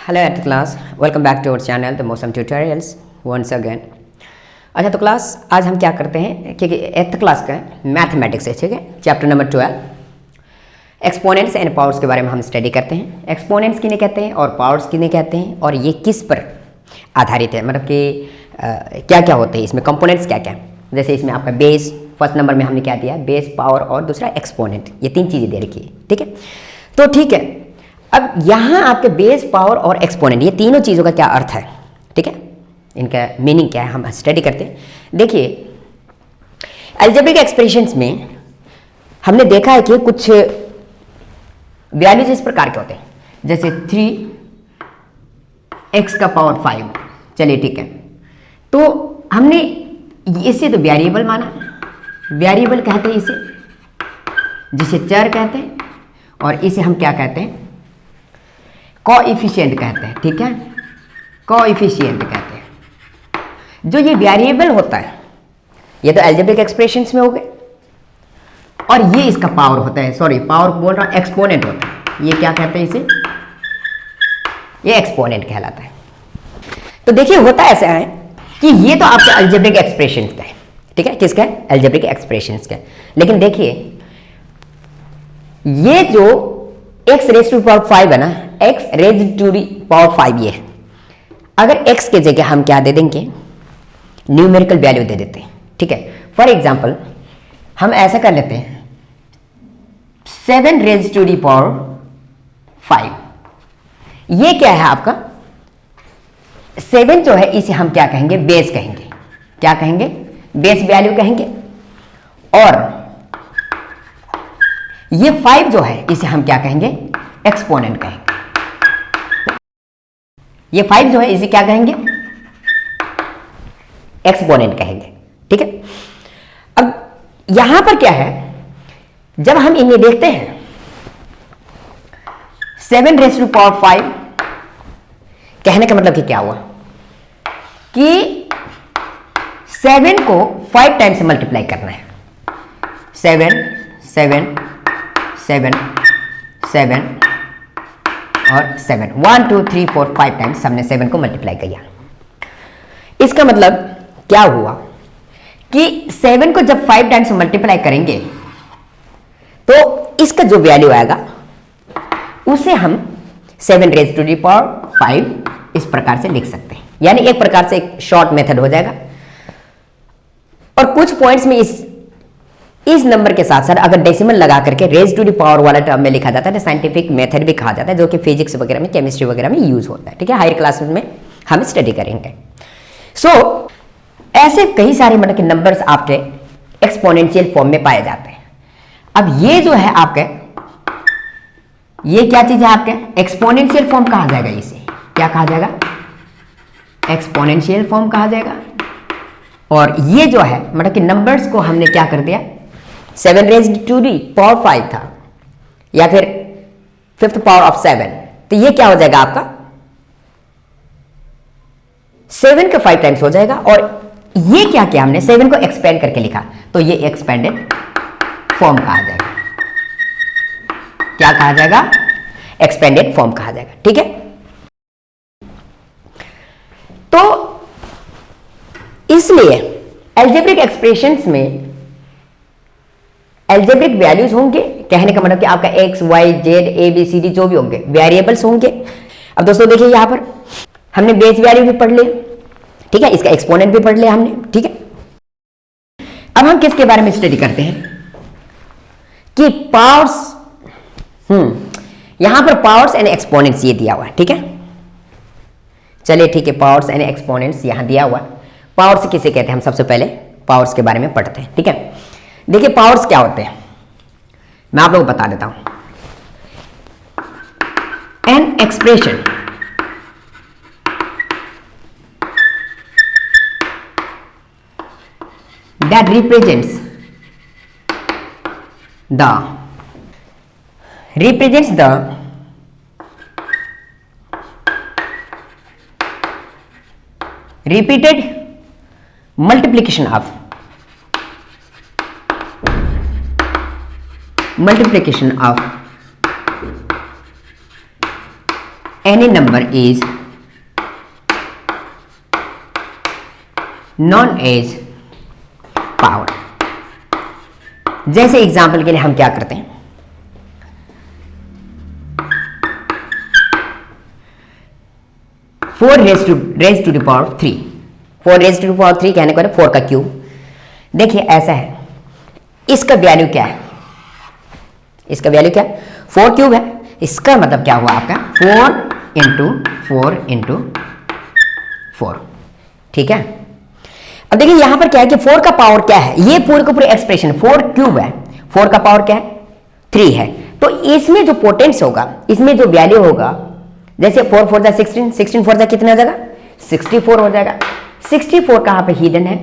Hello eight class, welcome back to our channel the Mausam tutorials once again. अच्छा तो class आज हम क्या करते हैं क्योंकि एट्थ क्लास का मैथमेटिक्स है, ठीक है। Chapter number 12 exponents and powers के बारे में हम स्टडी करते हैं। एक्सपोनेंट्स किन्हें कहते हैं और पावर्स किन्हें कहते हैं और ये किस पर आधारित है, मतलब कि क्या क्या होते हैं इसमें, कंपोनेंट्स क्या क्या। जैसे इसमें आपका बेस, फर्स्ट नंबर में हमने क्या दिया, बेस, पावर और दूसरा एक्सपोनेंट, ये तीन चीज़ें दे रखी है, ठीक है। तो ठीक है, अब यहाँ आपके बेस, पावर और एक्सपोनेंट, ये तीनों चीज़ों का क्या अर्थ है, ठीक है, इनका मीनिंग क्या है, हम स्टडी करते हैं। देखिए अलजेब्रिक एक्सप्रेशंस में हमने देखा है कि कुछ वैल्यूज इस प्रकार के होते हैं, जैसे 3x का पावर 5। चलिए ठीक है, तो हमने इसे तो वेरिएबल माना, वेरिएबल कहते हैं इसे, जिसे चर कहते हैं, और इसे हम क्या कहते हैं, कोएफिशिएंट कहते हैं, ठीक है, कोएफिशिएंट कहते हैं। जो ये वेरिएबल होता है ये तो अलजेब्रिक एक्सप्रेशंस में हो गए, और ये इसका पावर होता है, सॉरी पावर बोल रहा हूं, एक्सपोनेंट होता है। ये क्या कहते हैं इसे, ये एक्सपोनेंट कहलाता है। तो देखिए होता ऐसा है कि ये तो आपके अलजेब्रिक एक्सप्रेशंस का है, ठीक है, किसका है, अलजेब्रिक एक्सप्रेशंस का। लेकिन देखिए ये जो x रेज टू पावर 5 है ना, x रेज टू पावर 5, ये अगर x के जगह हम क्या दे देंगे, न्यूमेरिकल वैल्यू दे देते हैं, ठीक है। फॉर एग्जांपल हम ऐसा कर लेते हैं 7 रेज टू दी पावर 5। ये क्या है आपका 7 जो है, इसे हम क्या कहेंगे, बेस कहेंगे, क्या कहेंगे, बेस वैल्यू कहेंगे। और ये 5 जो है इसे हम क्या कहेंगे, एक्सपोनेंट कहेंगे। ये 5 जो है इसे क्या कहेंगे, एक्सपोनेंट कहेंगे, ठीक है। अब यहां पर क्या है, जब हम इन्हें देखते हैं 7 रेज़ टू पावर 5, कहने का मतलब कि क्या हुआ कि 7 को 5 टाइम्स से मल्टीप्लाई करना है। 7 7 7 7 और 7, 1 2 3 4 5 टाइम्स हमने 7 को मल्टीप्लाई किया। इसका मतलब क्या हुआ कि 7 को जब 5 टाइम्स मल्टीप्लाई करेंगे तो इसका जो वैल्यू आएगा उसे हम 7 रेज़ टू दी पावर 5 इस प्रकार से लिख सकते हैं। यानी एक प्रकार से एक शॉर्ट मेथड हो जाएगा। और कुछ पॉइंट्स में इस नंबर के साथ साथ अगर डेसिमल लगा करके रेज टू दी पावर वाला टर्म में लिखा जाता है, साइंटिफिक मेथड भी कहा जाता है, जो कि फिजिक्स वगैरह में, केमिस्ट्री वगैरह में यूज होता है, ठीक है। हायर क्लासेस में हम स्टडी करेंगे। सो ऐसे कई सारे मतलब के नंबर्स आपके एक्सपोनेंशियल फॉर्म में पाए जाते हैं। अब ये जो है आपके, ये क्या चीज है आपके, एक्सपोनेंशियल फॉर्म कहा जाएगा, इसे क्या कहा जाएगा, एक्सपोनेंशियल फॉर्म कहा जाएगा। और ये जो है मतलब कि नंबर्स को हमने क्या कर दिया, 7 रेज़ टू दी पावर 5 था, या फिर 5th पावर ऑफ 7, तो ये क्या हो जाएगा आपका 7 का 5 टाइम्स हो जाएगा। और ये क्या किया हमने, 7 को एक्सपेंड करके लिखा, तो ये एक्सपेंडेड फॉर्म कहा जाएगा, क्या कहा जाएगा, एक्सपेंडेड फॉर्म कहा जाएगा, ठीक है। तो इसलिए अलजेब्रिक एक्सप्रेशंस में अलजेब्रिक वैल्यूज होंगे, कहने का मतलब कि आपका x, y, z, a, b, c, d जो भी होंगे वेरिएबल्स होंगे। अब दोस्तों देखिए यहां पर हमने बेस वैल्यू भी पढ़ लिया, ठीक है, इसका एक्सपोनेंट भी पढ़ लिया हमने, ठीक है। अब हम किसके बारे में स्टडी करते हैं कि पावर्स, यहां पर पावर्स एंड एक्सपोनेंट्स ये दिया हुआ है, ठीक है। चलिए ठीक है, पावर्स एंड एक्सपोनेंट्स यहां दिया हुआ है। पावर्स किसे कहते हैं, हम सबसे पहले पावर्स के बारे में पढ़ते हैं, ठीक है। देखिए पावर्स क्या होते हैं, मैं आप लोगों को बता देता हूं। An expression that represents the repeated multiplication of any number is known as power. जैसे एग्जाम्पल के लिए हम क्या करते हैं, 4 raise to the power 3, 4 raise to the power 3 कहने को 4 का क्यूब। देखिए ऐसा है, इसका वैल्यू क्या है, इसका वैल्यू क्या है, 4 क्यूब है। इसका मतलब क्या हुआ आपका 4 इंटू 4 इंटू 4, ठीक है। अब देखिए यहां पर क्या है कि 4 का पावर क्या है, ये पूरे का पूरे एक्सप्रेशन 4 क्यूब है, 4 का पावर क्या है 3 है। तो इसमें जो पोटेंस होगा, इसमें जो वैल्यू होगा, जैसे 4 4 16, 16 4 कितना हो जाएगा 64 हो जाएगा। 64 कहां पे हिडन है,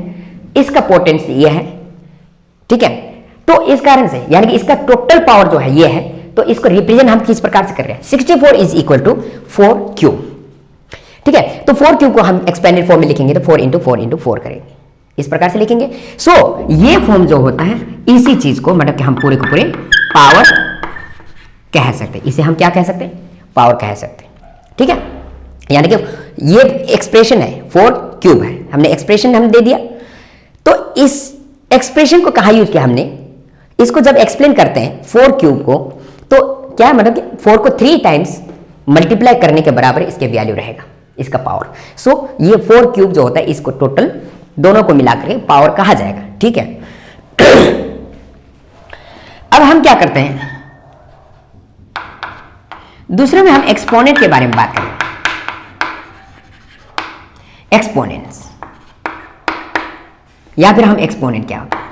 इसका पोटेंस ये है, ठीक है। तो इस कारण से यानी कि इसका टोटल पावर जो है ये है, तो इसको रिप्रेजेंट हम किस प्रकार से कर रहे हैं, 64 इज इक्वल टू 4 क्यूब, ठीक है। तो 4 क्यूब को हम एक्सपेंडेड फॉर्म में लिखेंगे तो 4 इंटू 4 इंटू 4 करेंगे, इस प्रकार से लिखेंगे। सो ये फॉर्म जो होता है, इसी चीज को मतलब कि हम पूरे को पूरे पावर कह सकते हैं, इसे हम क्या कह सकते हैं, पावर कह सकते हैं, ठीक है। यानी कि ये एक्सप्रेशन है 4 क्यूब है, हमने एक्सप्रेशन हम दे दिया। तो इस एक्सप्रेशन को कहां यूज किया हमने, इसको जब एक्सप्लेन करते हैं 4 क्यूब को, तो क्या मतलब कि 4 को 3 टाइम्स मल्टीप्लाई करने के बराबर इसके वैल्यू रहेगा, इसका पावर। सो ये 4 क्यूब जो होता है, इसको टोटल दोनों को मिलाकर पावर कहा जाएगा, ठीक है। अब हम क्या करते हैं, दूसरे में हम एक्सपोनेंट के बारे में बात करें। एक्सपोनेंट्स या फिर हम एक्सपोनेंट क्या होता है,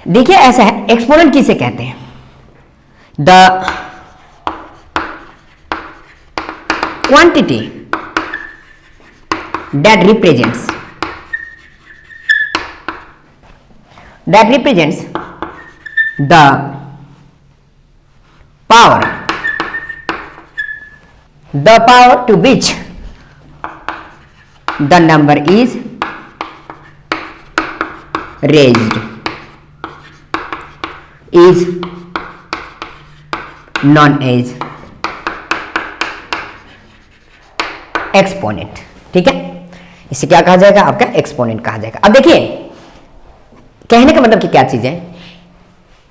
देखिए ऐसा है, एक्सपोनेंट किसे कहते हैं, the quantity that represents the power to which the number is raised is known as exponent, ठीक है। इसे क्या कहा जाएगा, आपका एक्सपोनेंट कहा जाएगा। अब देखिए कहने का मतलब कि क्या चीज है,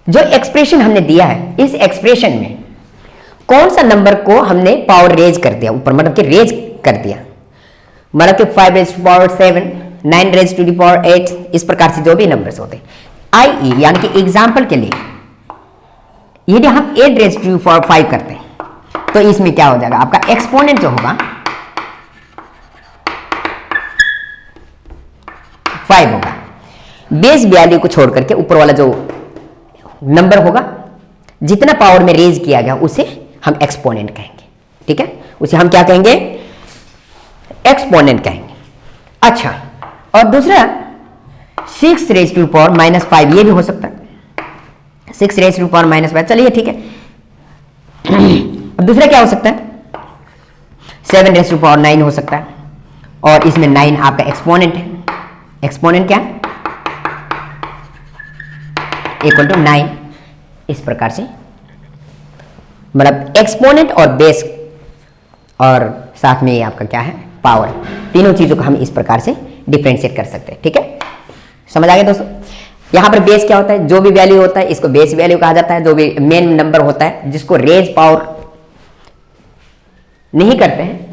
जो एक्सप्रेशन हमने दिया है, इस एक्सप्रेशन में कौन सा नंबर को हमने पावर रेज कर दिया ऊपर, मतलब कि रेज कर दिया, मतलब कि 5 raise to power 7, 9 raise to the power 8, इस प्रकार से जो भी नंबर्स होते हैं। आई यानी कि एग्जाम्पल के लिए यदि हम 8 रेज टू पावर 5 करते हैं, तो इसमें क्या हो जाएगा, आपका एक्सपोनेंट जो होगा 5 होगा। बेस वैल्यू को छोड़ करके ऊपर वाला जो नंबर होगा, जितना पावर में रेज किया गया, उसे हम एक्सपोनेंट कहेंगे, ठीक है। उसे हम क्या कहेंगे, एक्सपोनेंट कहेंगे। अच्छा, और दूसरा 6 रेज टू पावर -5, ये भी हो सकता है, 6 रेज टू पावर -5, चलिए ठीक है। अब दूसरा क्या हो सकता है, 7 रेज टू पावर 9 हो सकता है, और इसमें 9 आपका एक्सपोनेंट है। एक्सपोनेंट क्या है, इक्वल टू 9, इस प्रकार से मतलब एक्सपोनेंट और बेस और साथ में ये आपका क्या है, पावर, तीनों चीजों को हम इस प्रकार से डिफरेंशिएट कर सकते हैं, ठीक है। समझ आ गया दोस्तों। यहां पर बेस क्या होता है, जो भी वैल्यू होता है इसको बेस वैल्यू कहा जाता है। जो भी मेन नंबर होता है जिसको रेज पावर नहीं करते हैं,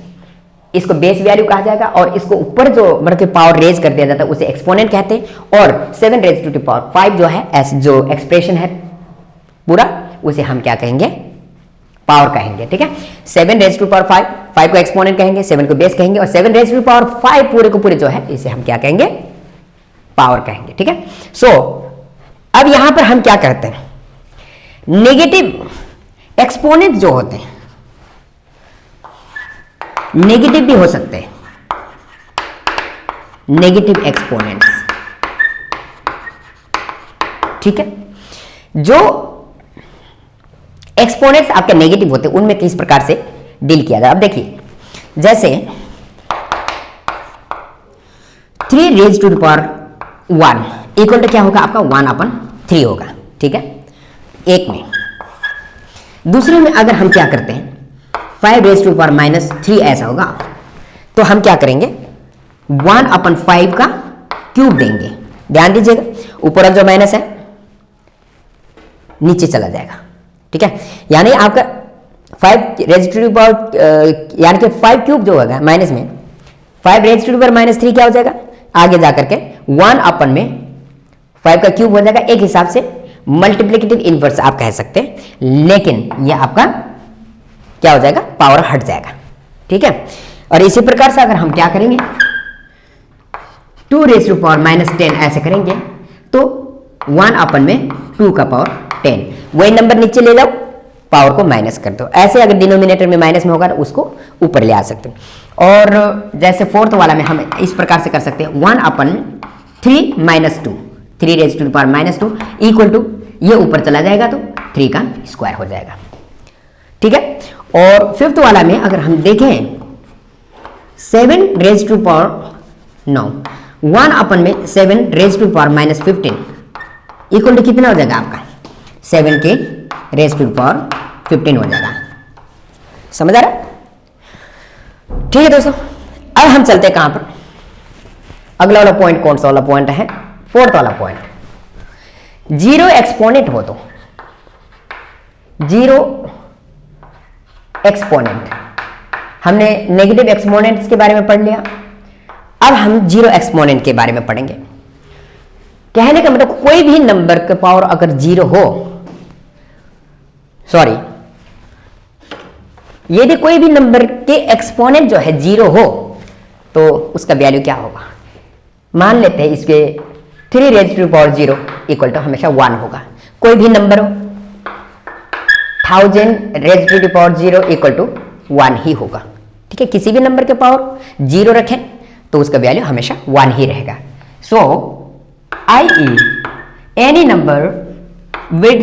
इसको बेस वैल्यू कहा जाएगा, और इसको ऊपर जो मतलब कि पावर रेज कर दिया जाता है उसे एक्सपोनेंट कहते हैं। और 7 रेज टू द पावर 5 जो है, ऐसे जो एक्सप्रेशन है पूरा, उसे हम क्या कहेंगे, पावर कहेंगे, ठीक है। 7 रेज टू पावर 5, 5 को एक्सपोनेंट कहेंगे, 7 को बेस कहेंगे, और 7 रेज टू पावर 5 पूरे को पूरे जो है, इसे हम क्या कहेंगे, पावर कहेंगे, ठीक है। सो अब यहां पर हम क्या करते हैं, नेगेटिव एक्सपोनेंट जो होते हैं, नेगेटिव भी हो सकते हैं, नेगेटिव एक्सपोनेंट्स, ठीक है। जो एक्सपोनेंट्स आपके नेगेटिव होते हैं, उनमें किस प्रकार से डील किया जाए। अब देखिए, जैसे 3 raise to the power 1 equal to क्या होगा, आपका 1/3 होगा, ठीक है, एक में। दूसरे में अगर हम क्या करते हैं, 5 रेज टू पावर माइनस 3 ऐसा होगा, तो हम क्या करेंगे 1/5 का क्यूब देंगे। ध्यान दीजिएगा ऊपर वाला जो माइनस है नीचे चला जाएगा, ठीक है। यानी आपका 5 रेज टू पावर यानी कि 5 क्यूब जो होगा माइनस में 5 रेज टू पावर माइनस 3 क्या हो जाएगा, आगे जाकर के 1/5 का क्यूब हो जाएगा। एक हिसाब से मल्टीप्लिकेटिव इनवर्स आप कह सकते हैं, लेकिन यह आपका क्या हो जाएगा, पावर हट जाएगा, ठीक है। और इसी प्रकार से अगर हम क्या करेंगे 2 रेज टू पावर माइनस 10 ऐसे करेंगे तो 1/2 का पावर 10, वही नंबर नीचे ले जाओ पावर को माइनस कर दो। ऐसे अगर डिनोमिनेटर में माइनस में होगा तो उसको ऊपर ले आ सकते हैं। और जैसे फोर्थ वाला में हम इस प्रकार से कर सकते हैं 1/3 minus 2, 3 raise to power minus 2 equal to ये ऊपर चला जाएगा तो 3 का स्क्वायर हो जाएगा, ठीक है। और फिफ्थ वाला में अगर हम देखें 7 raise to power 9, 1/7 raise to power minus 15 equal to कितना हो जाएगा आपका 7 के रेज टू पावर 15 हो जाएगा। समझ आ रहा है? ठीक है दोस्तों, अब हम चलते हैं कहां पर, अगला वाला पॉइंट कौन सा वाला पॉइंट है, फोर्थ वाला पॉइंट। जीरो एक्सपोनेंट हो तो जीरो एक्सपोनेंट, हमने नेगेटिव एक्सपोनेंट्स के बारे में पढ़ लिया, अब हम जीरो एक्सपोनेंट के बारे में पढ़ेंगे। कहने का मतलब कोई भी नंबर का पावर अगर जीरो हो, सॉरी यदि कोई भी नंबर के एक्सपोनेंट जो है जीरो हो तो उसका वैल्यू क्या होगा। मान लेते हैं इसके 3 raise to power 0 equal to हमेशा 1 होगा। कोई भी नंबर हो 1000 raise to power 0 equal to 1 ही होगा, ठीक है। किसी भी नंबर के पावर 0 रखें तो उसका वैल्यू हमेशा 1 ही रहेगा। सो i.e. any number with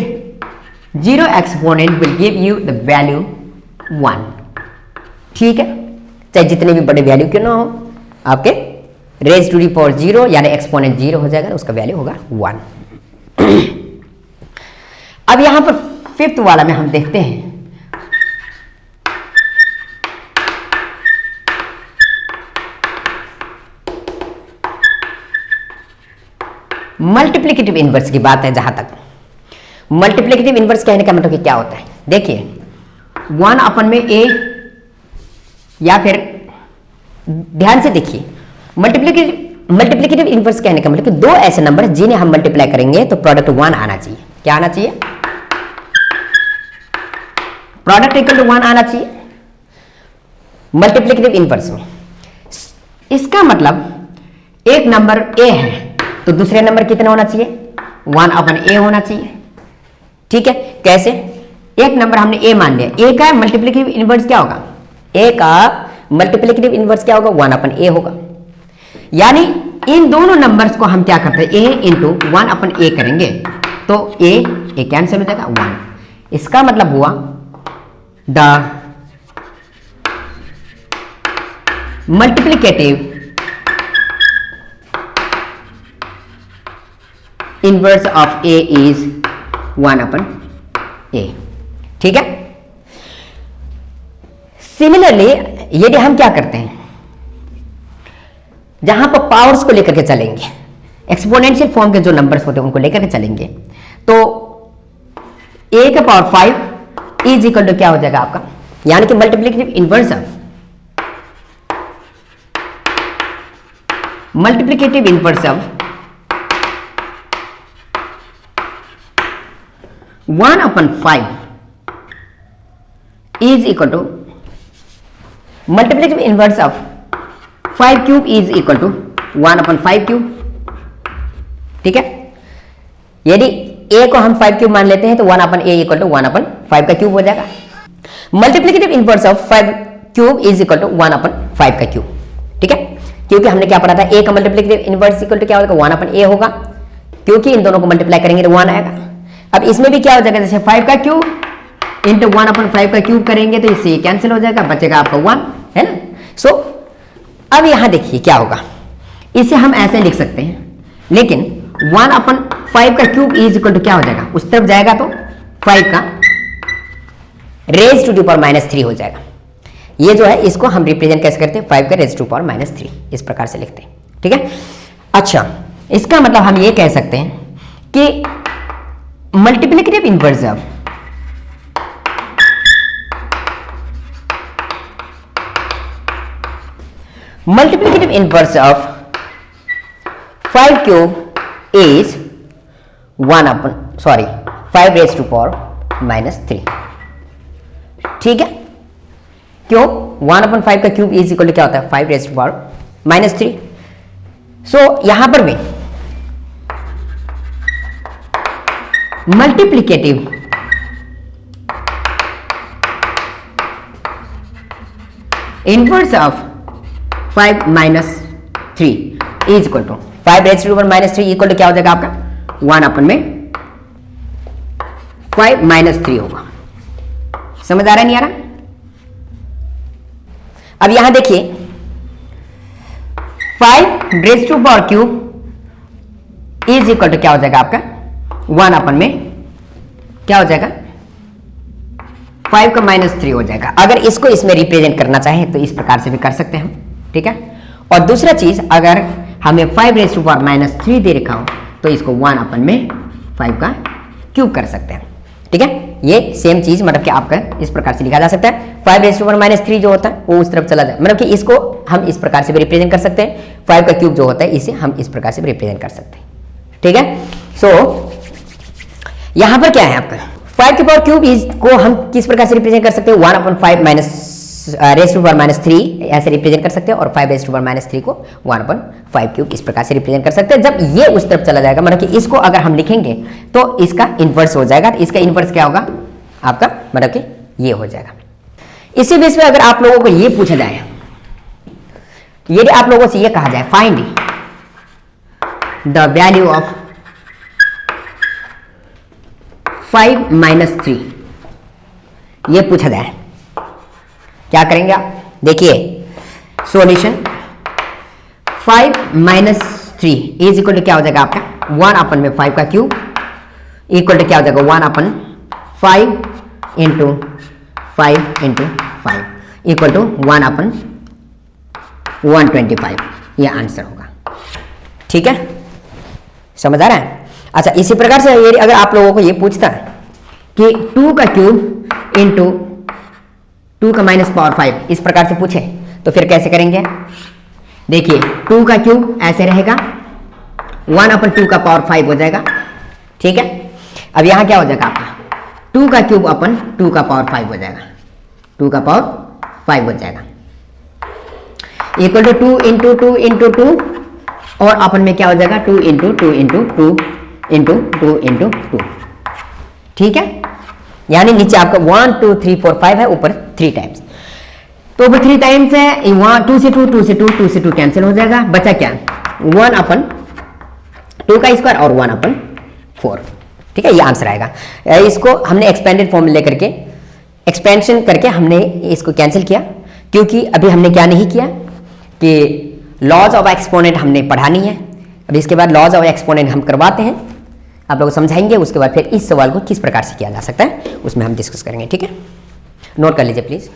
0 exponent will give you the value 1, ठीक है। चाहे जितने भी बड़े वैल्यू क्यों ना हो, आपके रेज टू दी पावर 0 यानी एक्सपोनेंट 0 हो जाएगा, उसका वैल्यू होगा 1। अब यहां पर फिफ्थ वाला में हम देखते हैं मल्टीप्लिकेटिव इनवर्स की बात है। जहां तक मल्टीप्लिकेटिव इनवर्स कहने का मतलब कि क्या होता है, देखिए 1/a या फिर ध्यान से देखिए मल्टीप्लिकेटिव इनवर्स कहने का मतलब कि दो ऐसे नंबर हैं जिन्हें हम मल्टीप्लाई करेंगे तो प्रोडक्ट 1 आना चाहिए। क्या आना चाहिए, प्रोडक्ट इक्वल टू 1 आना चाहिए मल्टीप्लिकेटिव इनवर्स में। इसका मतलब एक नंबर a है तो दूसरे नंबर कितना होना चाहिए 1/a होना चाहिए, ठीक है। कैसे, एक नंबर हमने a मान लिया, a का मल्टीप्लिकेटिव इनवर्स क्या होगा, a का मल्टीप्लिकेटिव इनवर्स क्या होगा 1/a होगा। यानी इन दोनों नंबर्स को हम क्या करते हैं a इंटू 1/a करेंगे तो a कैंसिल हो जाएगा 1। इसका मतलब हुआ the multiplicative inverse of a is 1/a, ठीक है। सिमिलरली यदि हम क्या करते हैं जहां पर पावर्स को लेकर के चलेंगे, एक्सपोनेंशियल फॉर्म के जो नंबर्स होते हैं उनको लेकर के चलेंगे तो a का पावर 5 इज इक्वल टू क्या हो जाएगा आपका, यानी कि multiplicative inverse of 1/5 is equal to multiplicative inverse of 5 cube is equal to 1/5 cube, ठीक है। यदि a को हम 5 क्यूब मान लेते हैं तो 1/a इक्वल टू 1/5 का क्यूब हो जाएगा। Multiplicative inverse of 5 cube is equal to 1/5 का क्यूब, ठीक है। क्योंकि हमने क्या पढ़ा था a का मल्टीप्लिकेटिव इनवर्स इक्वल टू क्या होगा 1/a होगा, क्योंकि इन दोनों को मल्टीप्लाई करेंगे तो 1 आएगा। अब इसमें भी क्या हो जाएगा, जैसे 5 का क्यूब इंटू 1/5 का क्यूब करेंगे तो इससे कैंसिल हो जाएगा, बचेगा आपका 1, है ना। सो अब यहां देखिए क्या होगा, इसे हम ऐसे लिख सकते हैं, लेकिन 1/5 का क्यूब इज इक्वल टू क्या हो जाएगा, उस तरफ जाएगा तो 5 का रेज टू दी पावर -3 हो जाएगा, ये जो है इसको हम रिप्रेजेंट कैसे करते हैं, 5 का रेज़ टू पावर -3 इस प्रकार से लिखते हैं। ठीक है, अच्छा इसका मतलब हम ये कह सकते हैं कि multiplicative inverse of multiplicative inverse of 5 cube is 5 raised to power -3। ठीक है, क्यों 1/5 का क्यूब इज इक्वल टू क्या होता है, 5 raised to power -3। सो यहां पर भी multiplicative inverse of 5 - 3 is equal to 5 raised to power -3 equal to क्या हो जाएगा आपका 1/5 -3 होगा। समझ आ रहा है नहीं आ रहा? अब यहां देखिए 5 raised to power cube is equal to क्या हो जाएगा आपका 1 में क्या हो जाएगा 5 का -3 हो जाएगा। अगर इसको इसमें रिप्रेजेंट करना चाहें तो इस प्रकार से भी कर सकते हैं हम। ठीक है, और दूसरा चीज अगर हमें 5 raised to power -3 दे रखा हो तो इसको 1/5 का क्यूब कर सकते हैं। ठीक है, ये सेम चीज मतलब कि आपका इस प्रकार से लिखा जा सकता है। 5 raised to power -3 जो होता है वो उस तरफ चला जाए, मतलब कि इसको हम इस प्रकार से भी रिप्रेजेंट कर सकते हैं। 5 का क्यूब जो होता है इसे हम इस प्रकार से भी रिप्रेजेंट कर सकते हैं। ठीक है, सो यहां पर क्या है आपका 5 की पावर क्यूब को हम किस प्रकार से रिप्रेजेंट कर सकते हैं 1/5 raised to power -3 ऐसे रिप्रेजेंट कर सकते हैं, और 5 raised to power -3 को 1/5 क्यूब इस प्रकार से रिप्रेजेंट कर सकते हैं। जब ये उस तरफ चला जाएगा मतलब कि इसको अगर हम लिखेंगे तो इसका इन्वर्स हो जाएगा। तो इसका इन्वर्स क्या होगा आपका, मतलब कि ये हो जाएगा। इसी बेस पे अगर आप लोगों को ये पूछा जाए, यदि आप लोगों से ये कहा जाए फाइंड द वैल्यू ऑफ 5 - 3 ये पूछा जाए, क्या करेंगे आप? देखिए सॉल्यूशन 5 - 3 इज इक्वल टू क्या हो जाएगा आपका 1/5 का क्यूब इक्वल टू क्या हो जाएगा 1/5 इंटू 5 इक्वल टू 1/125 ये आंसर होगा। ठीक है, समझ आ रहा है? अच्छा, इसी प्रकार से ये अगर आप लोगों को ये पूछता है कि 2 का क्यूब इंटू 2 का -5 इस प्रकार से पूछे तो फिर कैसे करेंगे? देखिए 2 का क्यूब ऐसे रहेगा 1/2 का पावर 5 हो जाएगा। ठीक है, अब यहां क्या हो जाएगा आपका 2 का क्यूब अपन 2 का पावर 5 हो जाएगा, 2 का पावर 5 हो जाएगा इक्वल टू 2 इंटू 2 इंटू 2 और अपन में क्या हो जाएगा 2 इंटू 2 इंटू 2 इंटू 2 इंटू 2। ठीक है, यानी नीचे आपका 1 2 3 4 5 है, ऊपर 3 टाइम्स, तो ऊपर 3 टाइम्स है 2 से 2 2 से 2 2 से 2 कैंसिल हो जाएगा, बचा क्या 1/2 का स्क्वायर और 1/4। ठीक है, ये आंसर आएगा। इसको हमने एक्सपेंडेड फॉर्म लेकर के एक्सपेंशन करके हमने इसको कैंसिल किया, क्योंकि अभी हमने क्या नहीं किया कि लॉज ऑफ एक्सपोनेंट हमने पढ़ा नहीं है। अब इसके बाद लॉज ऑफ एक्सपोनेंट हम करवाते हैं, आप लोग समझाएंगे, उसके बाद फिर इस सवाल को किस प्रकार से किया जा सकता है उसमें हम डिस्कस करेंगे। ठीक है, नोट कर लीजिए प्लीज़।